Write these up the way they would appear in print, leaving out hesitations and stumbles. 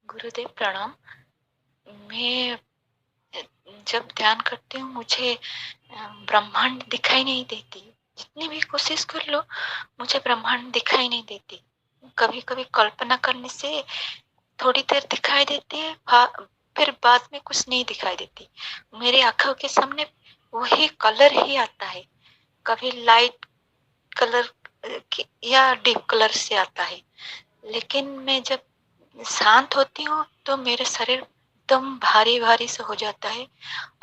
गुरुदेव प्रणाम। मैं जब ध्यान करती हूँ मुझे ब्रह्मांड दिखाई नहीं देती। जितनी भी कोशिश कर लो मुझे ब्रह्मांड दिखाई नहीं देती। कभी कभी कल्पना करने से थोड़ी देर दिखाई देती है, फिर बाद में कुछ नहीं दिखाई देती। मेरी आंखों के सामने वही कलर ही आता है। कभी लाइट कलर या डीप कलर से आता है। लेकिन मैं जब शांत होती हूँ तो मेरे शरीर एकदम भारी भारी से हो जाता है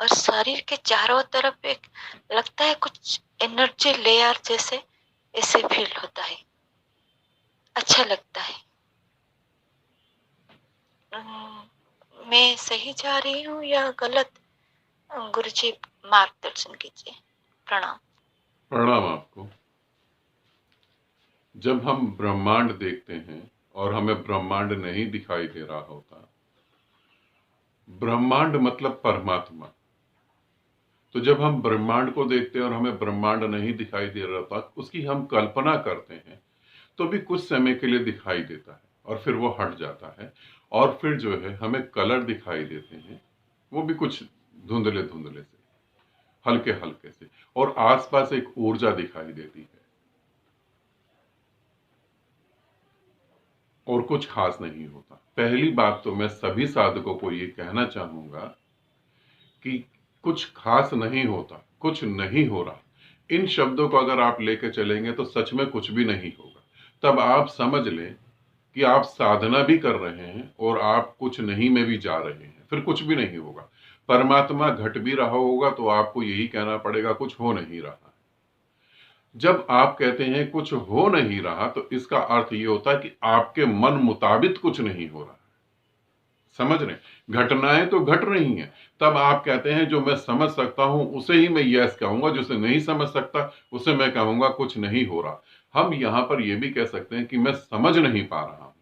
और शरीर के चारों तरफ एक लगता है कुछ एनर्जी लेयर जैसे ऐसे फील होता है। अच्छा लगता है। मैं सही जा रही हूँ या गलत? गुरुजी मार्गदर्शन कीजिए। प्रणाम। प्रणाम आपको। जब हम ब्रह्मांड देखते हैं और हमें ब्रह्मांड नहीं दिखाई दे रहा होता, ब्रह्मांड मतलब परमात्मा। तो जब हम ब्रह्मांड को देखते हैं और हमें ब्रह्मांड नहीं दिखाई दे रहा होता, उसकी हम कल्पना करते हैं तो भी कुछ समय के लिए दिखाई देता है और फिर वो हट जाता है। और फिर जो है हमें कलर दिखाई देते हैं, वो भी कुछ धुंधले धुंधले से, हल्के हल्के से, और आसपास एक ऊर्जा दिखाई देती है और कुछ खास नहीं होता। पहली बात तो मैं सभी साधकों को ये कहना चाहूंगा कि कुछ खास नहीं होता, कुछ नहीं हो रहा, इन शब्दों को अगर आप लेके चलेंगे तो सच में कुछ भी नहीं होगा। तब आप समझ लें कि आप साधना भी कर रहे हैं और आप कुछ नहीं में भी जा रहे हैं, फिर कुछ भी नहीं होगा। परमात्मा घट भी रहा होगा तो आपको यही कहना पड़ेगा कुछ हो नहीं रहा। जब आप कहते हैं कुछ हो नहीं रहा तो इसका अर्थ ये होता है कि आपके मन मुताबिक कुछ नहीं हो रहा। समझ रहे? घटनाएं तो घट रही हैं। तब आप कहते हैं जो मैं समझ सकता हूं उसे ही मैं यस कहूंगा, जिसे नहीं समझ सकता उसे मैं कहूंगा कुछ नहीं हो रहा। हम यहां पर यह भी कह सकते हैं कि मैं समझ नहीं पा रहा हूं,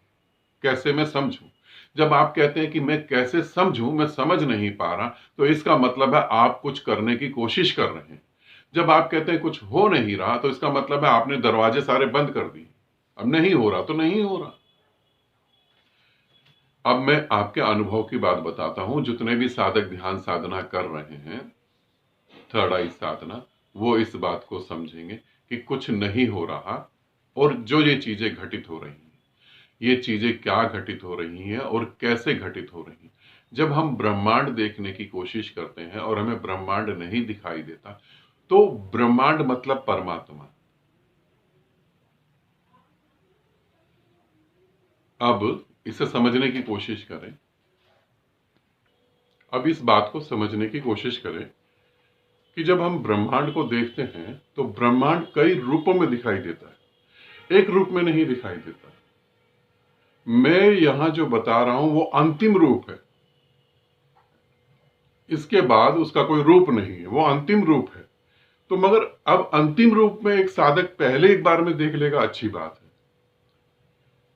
कैसे मैं समझूं। जब आप कहते हैं कि मैं कैसे समझूं, मैं समझ नहीं पा रहा, तो इसका मतलब है आप कुछ करने की कोशिश कर रहे हैं। जब आप कहते हैं कुछ हो नहीं रहा तो इसका मतलब है आपने दरवाजे सारे बंद कर दिए, अब नहीं हो रहा तो नहीं हो रहा। अब मैं आपके अनुभव की बात बताता हूं। जितने भी साधक ध्यान साधना कर रहे हैं, थर्ड आई साधना, वो इस बात को समझेंगे कि कुछ नहीं हो रहा। और जो ये चीजें घटित हो रही हैं, ये चीजें क्या घटित हो रही हैं और कैसे घटित हो रही हैं। जब हम ब्रह्मांड देखने की कोशिश करते हैं और हमें ब्रह्मांड नहीं दिखाई देता, तो ब्रह्मांड मतलब परमात्मा। अब इसे समझने की कोशिश करें। अब इस बात को समझने की कोशिश करें कि जब हम ब्रह्मांड को देखते हैं तो ब्रह्मांड कई रूपों में दिखाई देता है, एक रूप में नहीं दिखाई देता। मैं यहां जो बता रहा हूं वो अंतिम रूप है, इसके बाद उसका कोई रूप नहीं है, वो अंतिम रूप है। तो मगर अब अंतिम रूप में एक साधक पहले एक बार में देख लेगा, अच्छी बात है,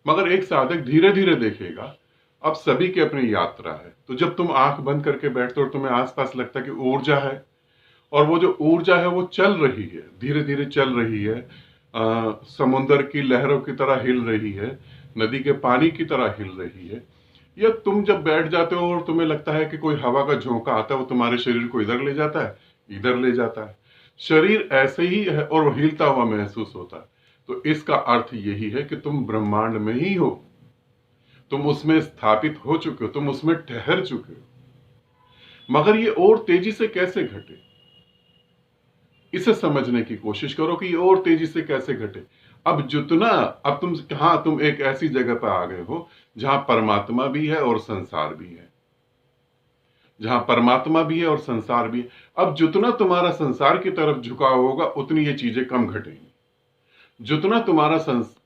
मगर एक साधक धीरे धीरे देखेगा। अब सभी की अपनी यात्रा है। तो जब तुम आंख बंद करके बैठते हो और तुम्हें आसपास लगता है कि ऊर्जा है, और वो जो ऊर्जा है वो चल रही है, धीरे धीरे चल रही है, समुन्द्र की लहरों की तरह हिल रही है, नदी के पानी की तरह हिल रही है। या तुम जब बैठ जाते हो और तुम्हें लगता है कि कोई हवा का झोंका आता है, वो तुम्हारे शरीर को इधर ले जाता है, इधर ले जाता है। शरीर ऐसे ही है और वो हिलता हुआ महसूस होता है। तो इसका अर्थ यही है कि तुम ब्रह्मांड में ही हो, तुम उसमें स्थापित हो चुके हो, तुम उसमें ठहर चुके हो। मगर ये और तेजी से कैसे घटे, इसे समझने की कोशिश करो कि ये और तेजी से कैसे घटे। अब जितना, अब तुम, हाँ, तुम एक ऐसी जगह पर आ गए हो जहां परमात्मा भी है और संसार भी है, जहां परमात्मा भी है और संसार भी है। अब जितना तुम्हारा संसार की तरफ झुकाव होगा उतनी ये चीजें कम घटेंगी, जितना तुम्हारा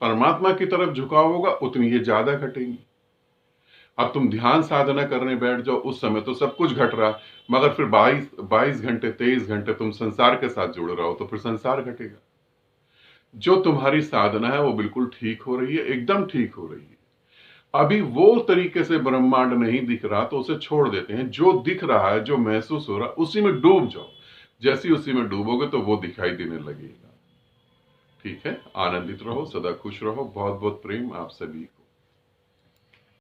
परमात्मा की तरफ झुकाव होगा उतनी ये ज्यादा घटेंगी। अब तुम ध्यान साधना करने बैठ जाओ, उस समय तो सब कुछ घट रहा, मगर फिर 22 22 घंटे 23 घंटे तुम संसार के साथ जुड़ रहे हो तो फिर संसार घटेगा। जो तुम्हारी साधना है वो बिल्कुल ठीक हो रही है, एकदम ठीक हो रही है। अभी वो तरीके से ब्रह्मांड नहीं दिख रहा तो उसे छोड़ देते हैं। जो दिख रहा है, जो महसूस हो रहा है, उसी में डूब जाओ। जैसे ही उसी में डूबोगे तो वो दिखाई देने लगेगा। ठीक है, आनंदित रहो, सदा खुश रहो। बहुत बहुत प्रेम आप सभी को।